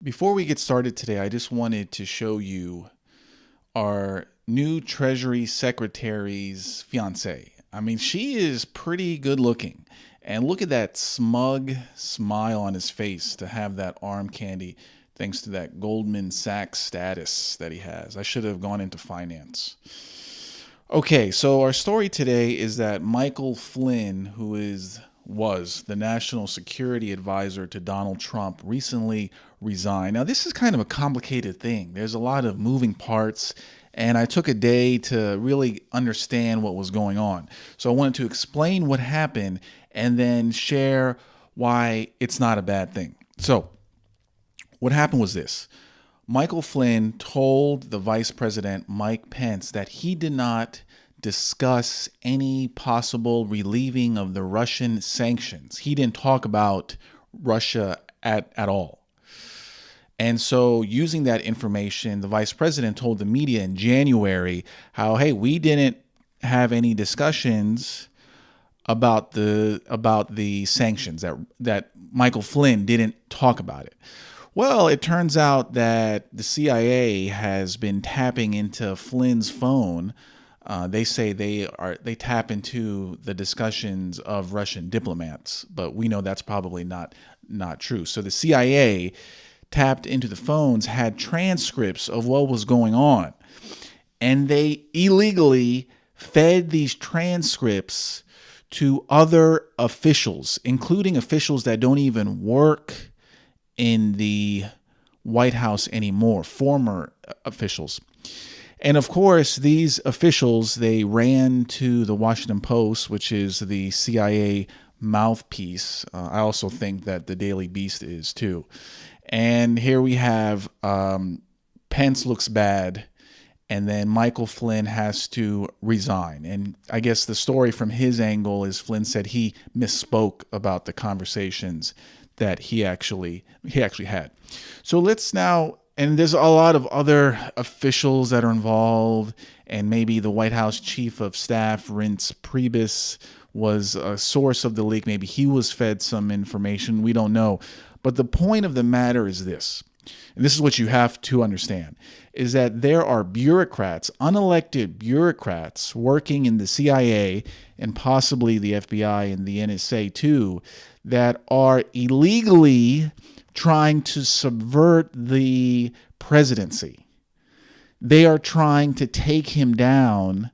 Before we get started today, I just wanted to show you our new Treasury Secretary's fiance. I mean, she is pretty good looking. And look at that smug smile on his face to have that arm candy thanks to that Goldman Sachs status that he has. I should have gone into finance. Okay, so our story today is that Michael Flynn, who was the national security advisor to Donald Trump, recently resigned. Now, this is kind of a complicated thing. There's a lot of moving parts, and I took a day to really understand what was going on. So I wanted to explain what happened and then share why it's not a bad thing. So, what happened was this. Michael Flynn told the Vice President Mike Pence that he did not discuss any possible relieving of the Russian sanctions. He didn't talk about Russia at all. And so, using that information, the Vice President told the media in January how, hey, we didn't have any discussions about the sanctions, that Michael Flynn didn't talk about it. Well, it turns out that the CIA has been tapping into Flynn's phone. They say they tap into the discussions of Russian diplomats, but we know that's probably not true. So the CIA tapped into the phones, had transcripts of what was going on, and they illegally fed these transcripts to other officials, including officials that don't even work in the White House anymore, former officials. And of course, these officials, they ran to the Washington Post, which is the CIA mouthpiece. I also think that the Daily Beast is too. And here we have Pence looks bad, and then Michael Flynn has to resign. And I guess the story from his angle is Flynn said he misspoke about the conversations that he actually had. So let's now, and there's a lot of other officials that are involved, and maybe the White House Chief of Staff, Reince Priebus, was a source of the leak. Maybe he was fed some information. We don't know. But the point of the matter is this, and this is what you have to understand, is that there are bureaucrats, unelected bureaucrats working in the CIA and possibly the FBI and the NSA too, that are illegally trying to subvert the presidency. They are trying to take him down,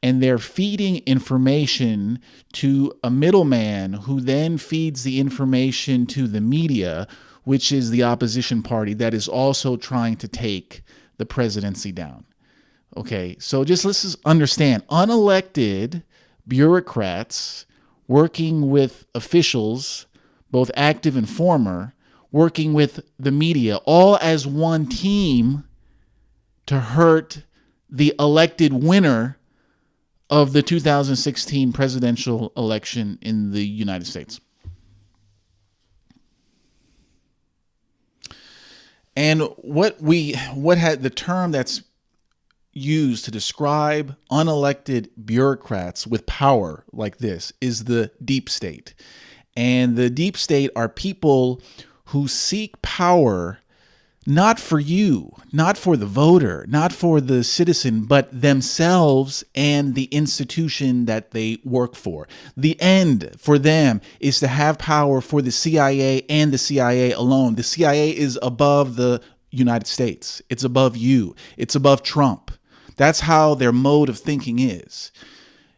and they're feeding information to a middleman who then feeds the information to the media, which is the opposition party that is also trying to take the presidency down. Okay, so let's understand, unelected bureaucrats working with officials, both active and former, working with the media, all as one team to hurt the elected winner of the 2016 presidential election in the United States. And what had the term that's used to describe unelected bureaucrats with power like this is the deep state. And the deep state are people who seek power not for you, not for the voter, not for the citizen, but themselves and the institution that they work for. The end for them is to have power for the CIA and the CIA alone. The CIA is above the United States. It's above you. It's above Trump. That's how their mode of thinking is.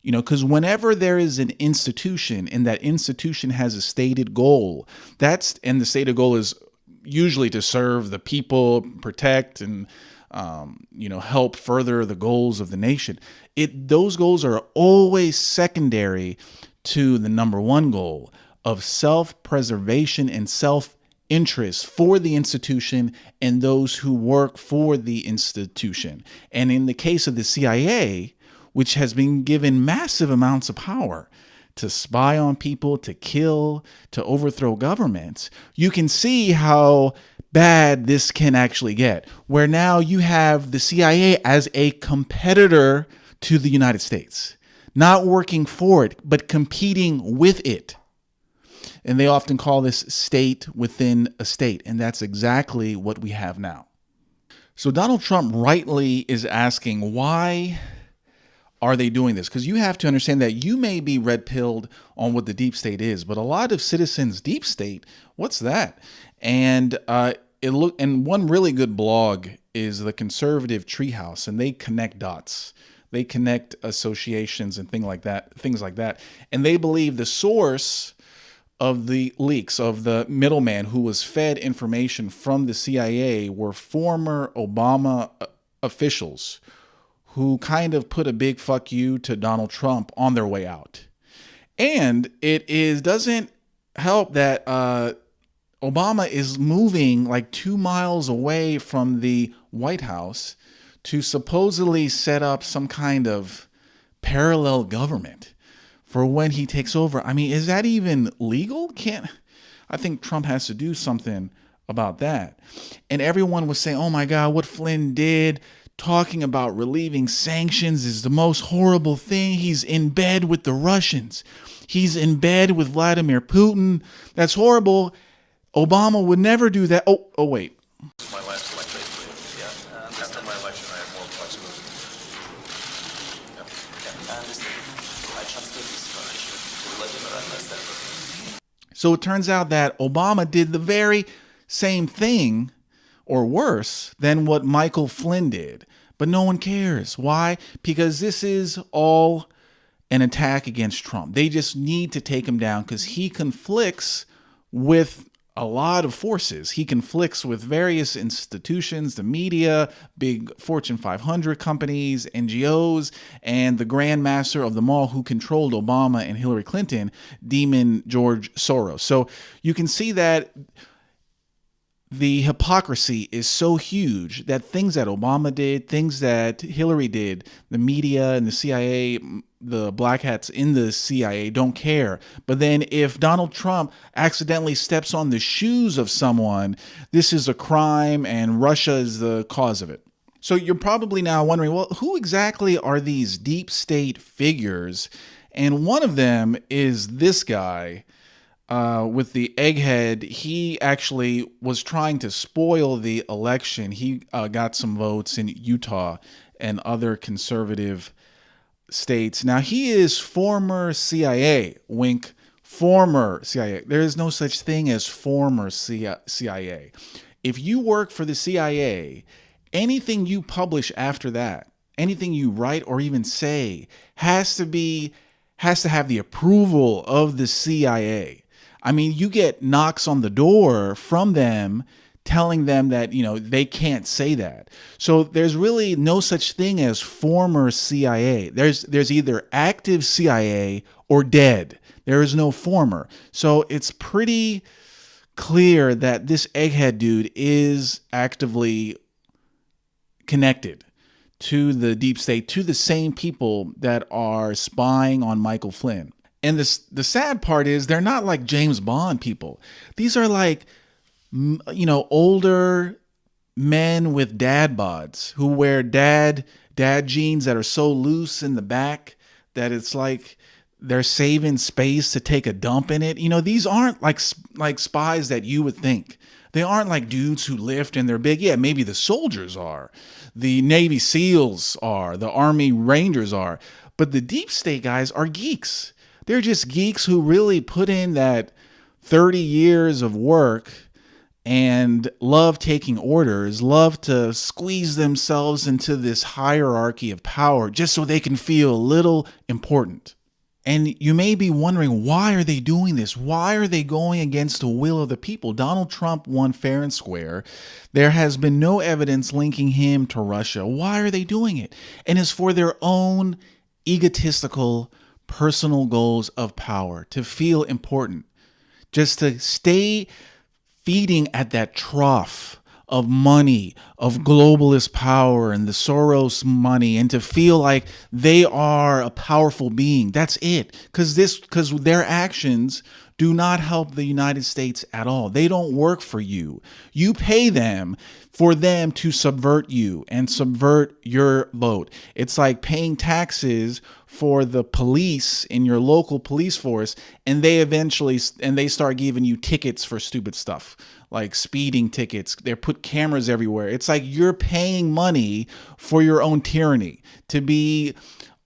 You know, because whenever there is an institution and that institution has a stated goal, and the stated goal is usually to serve the people, protect, and help further the goals of the nation. Those goals are always secondary to the number one goal of self-preservation and self-interest for the institution and those who work for the institution. And in the case of the CIA, which has been given massive amounts of power to spy on people, to kill, to overthrow governments, you can see how bad this can actually get, where now you have the CIA as a competitor to the United States, not working for it, but competing with it. And they often call this state within a state. And that's exactly what we have now. So Donald Trump rightly is asking, why are they doing this? Because you have to understand that you may be red-pilled on what the deep state is, but a lot of citizens, deep state, what's that? And and one really good blog is the Conservative Treehouse, and they connect dots. They connect associations and things like that. And they believe the source of the leaks, of the middleman who was fed information from the CIA, were former Obama officials who kind of put a big fuck you to Donald Trump on their way out. And doesn't help that Obama is moving like 2 miles away from the White House to supposedly set up some kind of parallel government for when he takes over. I mean, is that even legal? I think Trump has to do something about that. And everyone was saying, oh my God, what Flynn did, talking about relieving sanctions, is the most horrible thing. He's in bed with the Russians. He's in bed with Vladimir Putin. That's horrible. Obama would never do that. Oh, wait. My last election, yeah. After my election, I have more flexibility. Yeah. I understand. I trusted this Vladimir. So it turns out that Obama did the very same thing, or worse, than what Michael Flynn did. But no one cares. Why? Because this is all an attack against Trump. They just need to take him down because he conflicts with a lot of forces. He conflicts with various institutions, the media, big Fortune 500 companies, NGOs, and the Grand Master of them all who controlled Obama and Hillary Clinton, Demon George Soros. So you can see that the hypocrisy is so huge that things that Obama did, things that Hillary did, the media and the CIA, the black hats in the CIA don't care. But then if Donald Trump accidentally steps on the shoes of someone, this is a crime and Russia is the cause of it. So you're probably now wondering, well, who exactly are these deep state figures? And one of them is this guy, with the egghead. He actually was trying to spoil the election. He got some votes in Utah and other conservative states. Now, he is former CIA, wink, former CIA. There is no such thing as former CIA. If you work for the CIA, anything you publish after that, anything you write or even say has to have the approval of the CIA. I mean, you get knocks on the door from them telling them that, they can't say that. So there's really no such thing as former CIA. There's either active CIA or dead. There is no former. So it's pretty clear that this egghead dude is actively connected to the deep state, to the same people that are spying on Michael Flynn. And the sad part is they're not like James Bond people. These are like, older men with dad bods who wear dad jeans that are so loose in the back that it's like they're saving space to take a dump in it. These aren't like spies that you would think. They aren't like dudes who lift and they're big. Yeah, maybe the soldiers are. The Navy SEALs are. The Army Rangers are. But the deep state guys are geeks. They're just geeks who really put in that 30 years of work and love taking orders, love to squeeze themselves into this hierarchy of power just so they can feel a little important. And you may be wondering, why are they doing this? Why are they going against the will of the people? Donald Trump won fair and square. There has been no evidence linking him to Russia. Why are they doing it? And it's for their own egotistical personal goals of power, to feel important, just to stay feeding at that trough of money, of globalist power and the Soros money, and to feel like they are a powerful being. That's it. Because their actions do not help the United States at all. They don't work for you. You pay them for them to subvert you and subvert your vote. It's like paying taxes for the police in your local police force, and they start giving you tickets for stupid stuff like speeding tickets. They put cameras everywhere. It's like you're paying money for your own tyranny to be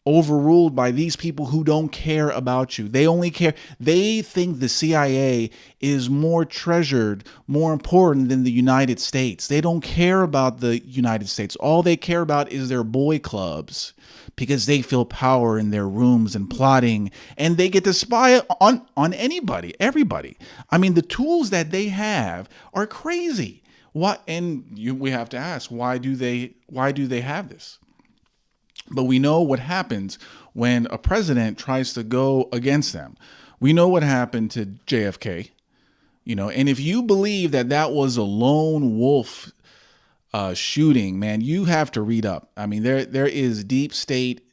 overruled by these people who don't care about you. They only care. They think the CIA is more treasured, more important than the United States. They don't care about the United States. All they care about is their boy clubs, because they feel power in their rooms and plotting, and they get to spy on anybody, everybody. I mean, the tools that they have are crazy. We have to ask, why do they have this? But we know what happens when a president tries to go against them. We know what happened to JFK, and if you believe that was a lone wolf shooting, man, you have to read up. I mean, there is deep state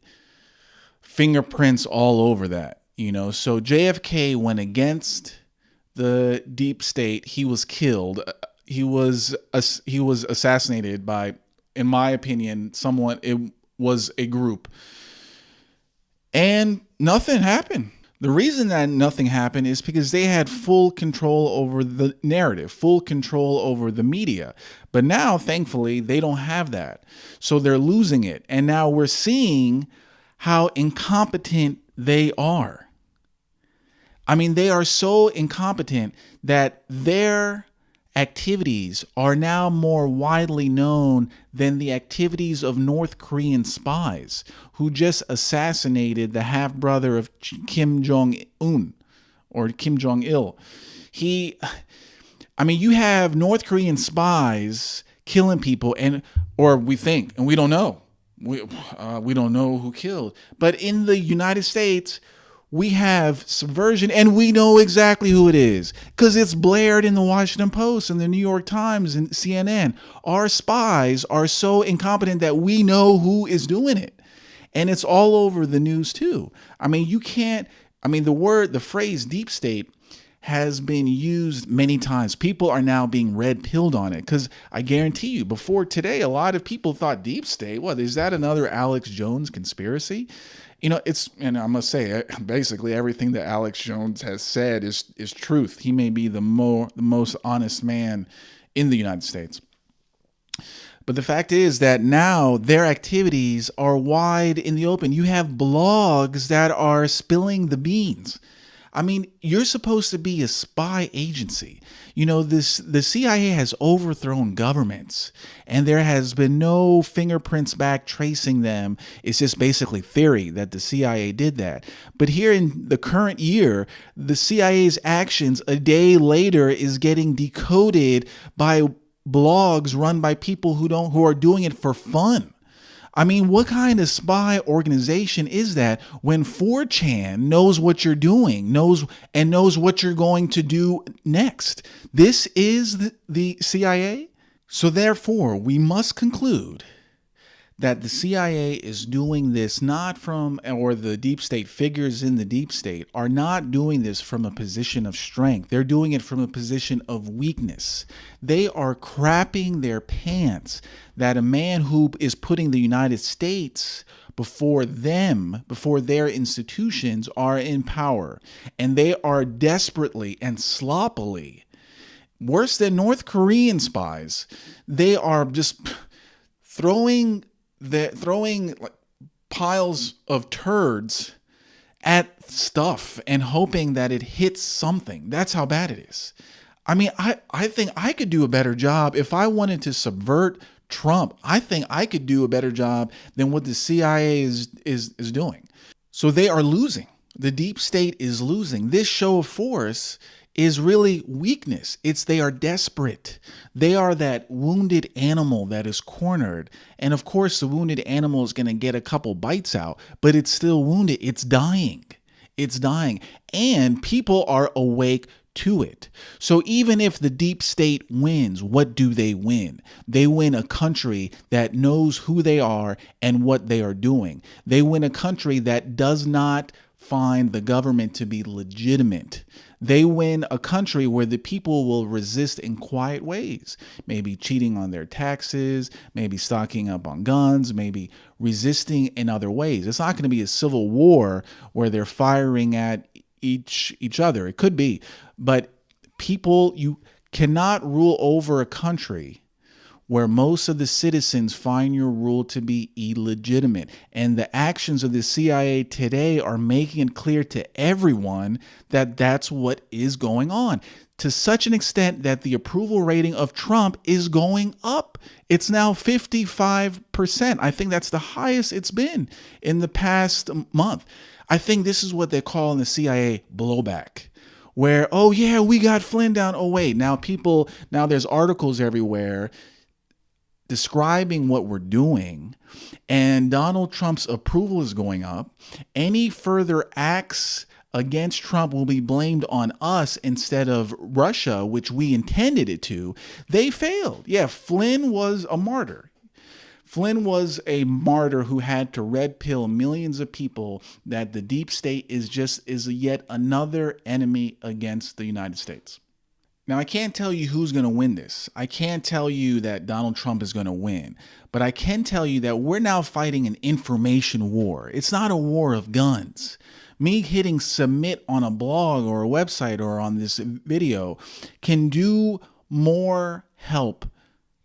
fingerprints all over that, So JFK went against the deep state. He was killed. He was assassinated by, in my opinion, someone. It was a group, and nothing happened. The reason that nothing happened is because they had full control over the narrative, full control over the media. But now, thankfully, they don't have that. So they're losing it. And now we're seeing how incompetent they are. I mean, they are so incompetent that their activities are now more widely known than the activities of North Korean spies who just assassinated the half-brother of Kim Jong-un or Kim Jong-il. You have North Korean spies killing people, or we think, and we don't know. We don't know who killed. But in the United States, we have subversion, and we know exactly who it is because it's blared in the Washington Post and the New York Times and CNN. Our spies are so incompetent that we know who is doing it. And it's all over the news too. The phrase deep state has been used many times. People are now being red-pilled on it because I guarantee you, before today, a lot of people thought deep state, what, is that another Alex Jones conspiracy? And I must say, basically everything that Alex Jones has said is truth. He may be the most honest man in the United States. But the fact is that now their activities are wide in the open. You have blogs that are spilling the beans. I mean, you're supposed to be a spy agency. The CIA has overthrown governments, and there has been no fingerprints back tracing them. It's just basically theory that the CIA did that. But here in the current year, the CIA's actions a day later is getting decoded by blogs run by people who are doing it for fun. I mean, what kind of spy organization is that when 4chan knows what you're doing, knows what you're going to do next? This is the CIA. So therefore, we must conclude that the CIA is doing this or the deep state figures in the deep state are not doing this from a position of strength. They're doing it from a position of weakness. They are crapping their pants that a man who is putting the United States before their institutions are in power. And they are desperately and sloppily, worse than North Korean spies, they are just throwing piles of turds at stuff and hoping that it hits something. That's how bad it is. I mean, I think I could do a better job if I wanted to subvert Trump. I think I could do a better job than what the CIA is doing. So they are losing. The deep state is losing. This show of force is really weakness. They are desperate. They are that wounded animal that is cornered. And of course, the wounded animal is going to get a couple bites out, but it's still wounded. It's dying. It's dying. And people are awake to it. So even if the deep state wins, what do they win? They win a country that knows who they are and what they are doing. They win a country that does not find the government to be legitimate. They win a country where the people will resist in quiet ways, maybe cheating on their taxes, maybe stocking up on guns, maybe resisting in other ways. It's not going to be a civil war where they're firing at each other. It could be, but you cannot rule over a country where most of the citizens find your rule to be illegitimate. And the actions of the CIA today are making it clear to everyone that that's what is going on, to such an extent that the approval rating of Trump is going up. It's now 55%. I think that's the highest it's been in the past month. I think this is what they call in the CIA blowback, where, oh yeah, we got Flynn down. Oh wait, now there's articles everywhere describing what we're doing, and Donald Trump's approval is going up. Any further acts against Trump will be blamed on us instead of Russia, which we intended it to. They failed. Yeah, Flynn was a martyr. Flynn was a martyr who had to red pill millions of people that the deep state is yet another enemy against the United States. Now, I can't tell you who's going to win this. I can't tell you that Donald Trump is going to win, but I can tell you that we're now fighting an information war. It's not a war of guns. Me hitting submit on a blog or a website or on this video can do more help,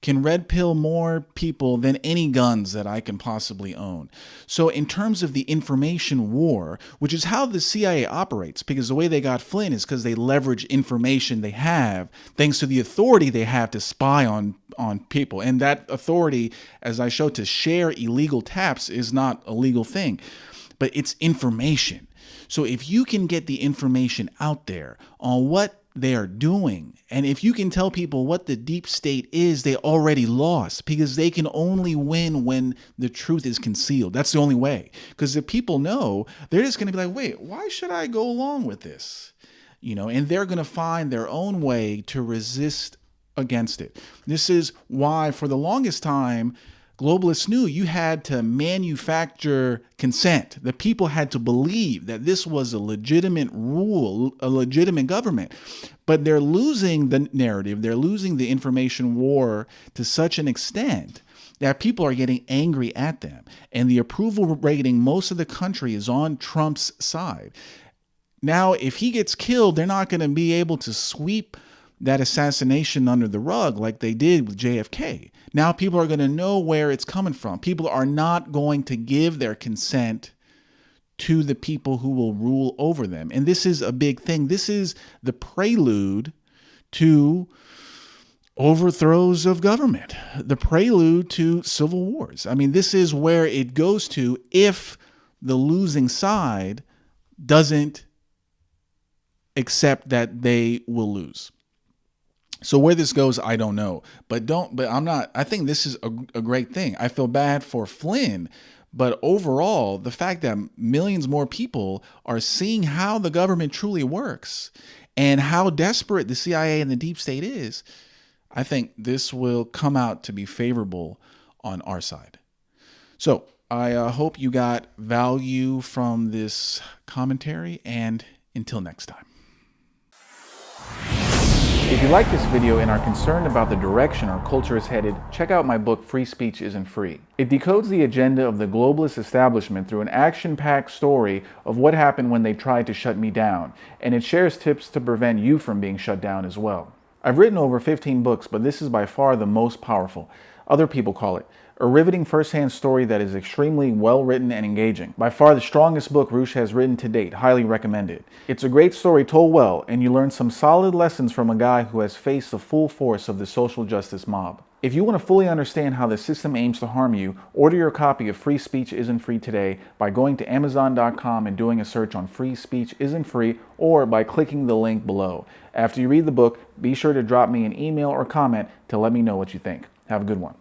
can red pill more people than any guns that I can possibly own. So in terms of the information war, which is how the CIA operates, because the way they got Flynn is because they leverage information they have, thanks to the authority they have to spy on people. And that authority, as I showed, to share illegal taps is not a legal thing, but it's information. So if you can get the information out there on what they are doing, and if you can tell people what the deep state is, they already lost, because they can only win when the truth is concealed. That's the only way. Because if people know, they're just going to be like, wait, why should I go along with this? And they're going to find their own way to resist against it. This is why for the longest time, globalists knew you had to manufacture consent. The people had to believe that this was a legitimate rule, a legitimate government. But they're losing the narrative. They're losing the information war to such an extent that people are getting angry at them. And the approval rating, most of the country is on Trump's side. Now, if he gets killed, they're not going to be able to sweep that assassination under the rug like they did with JFK. Now people are going to know where it's coming from. People are not going to give their consent to the people who will rule over them. And this is a big thing. This is the prelude to overthrows of government, the prelude to civil wars. I mean, this is where it goes to if the losing side doesn't accept that they will lose. So where this goes, I don't know, I think this is a great thing. I feel bad for Flynn, but overall, the fact that millions more people are seeing how the government truly works and how desperate the CIA and the deep state is, I think this will come out to be favorable on our side. So I hope you got value from this commentary, and until next time. If you like this video and are concerned about the direction our culture is headed, check out my book, Free Speech Isn't Free. It decodes the agenda of the globalist establishment through an action-packed story of what happened when they tried to shut me down, and it shares tips to prevent you from being shut down as well. I've written over 15 books, but this is by far the most powerful. Other people call it a riveting first-hand story that is extremely well-written and engaging. By far the strongest book Roosh has written to date. Highly recommend it. It's a great story told well, and you learn some solid lessons from a guy who has faced the full force of the social justice mob. If you want to fully understand how the system aims to harm you, order your copy of Free Speech Isn't Free today by going to Amazon.com and doing a search on Free Speech Isn't Free, or by clicking the link below. After you read the book, be sure to drop me an email or comment to let me know what you think. Have a good one.